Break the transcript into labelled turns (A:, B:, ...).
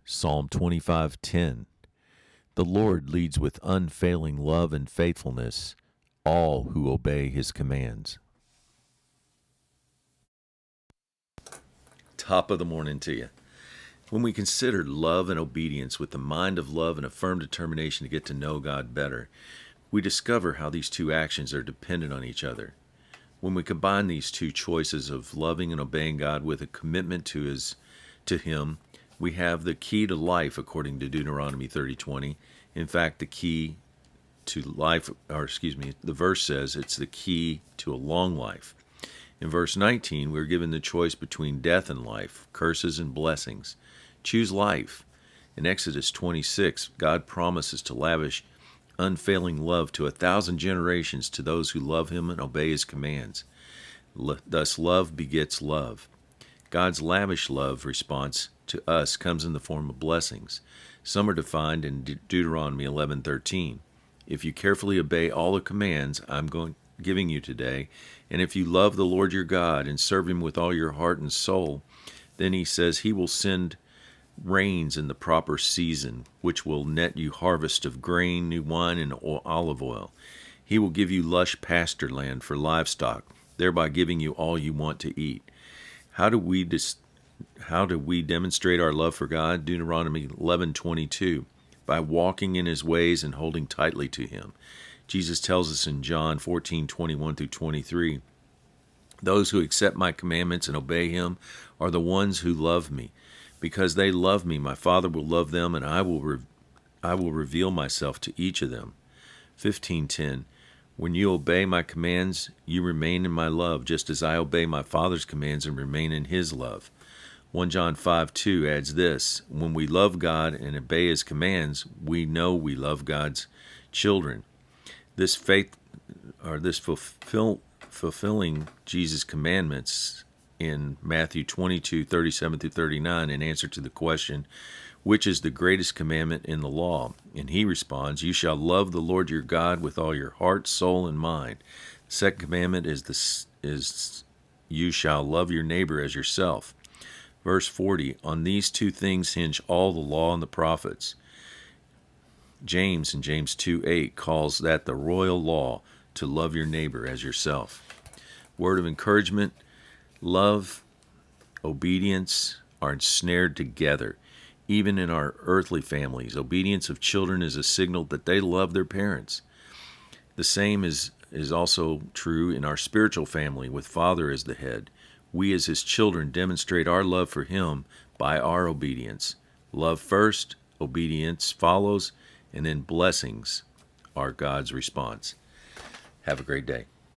A: Psalm 25:10. The Lord leads with unfailing love and faithfulness all who obey his commands. Top of the morning to you. When we consider love and obedience with the mind of love and a firm determination to get to know God better, we discover how these two actions are dependent on each other. When we combine these two choices of loving and obeying God with a commitment to him, we have the key to life according to Deuteronomy 30:20. In fact, the key to life, the verse says it's the key to a long life. In verse 19, we're given the choice between death and life, curses and blessings. Choose life. In Exodus 26, God promises to lavish unfailing love to 1,000 generations to those who love him and obey his commands. Thus, love begets love. God's lavish love response to us comes in the form of blessings. Some are defined in Deuteronomy 11:13. If you carefully obey all the commands I'm giving you today, and if you love the Lord your God and serve him with all your heart and soul, then he says he will send rains in the proper season, which will net you harvest of grain, new wine, and olive oil. He will give you lush pasture land for livestock, thereby giving you all you want to eat. How do we demonstrate our love for God? Deuteronomy 11:22, by walking in his ways and holding tightly to him. Jesus tells us in John 14:21 through 23, those who accept my commandments and obey him are the ones who love me. Because they love me, my Father will love them, and I will reveal myself to each of them. 15:10, when you obey my commands, you remain in my love, just as I obey my Father's commands and remain in his love. 1 John 5:2 adds this, when we love God and obey his commands, we know we love God's children. This fulfilling Jesus' commandments in Matthew 22:37 through 39 in answer to the question, which is the greatest commandment in the law? And he responds, you shall love the Lord your God with all your heart, soul, and mind. The second commandment is you shall love your neighbor as yourself. Verse 40, on these two things hinge all the law and the prophets. James in James 2:8 calls that the royal law, to love your neighbor as yourself. Word of encouragement, love, obedience are ensnared together. Even in our earthly families, obedience of children is a signal that they love their parents. The same is also true in our spiritual family with Father as the head. We as his children demonstrate our love for him by our obedience. Love first, obedience follows, and then blessings are God's response. Have a great day.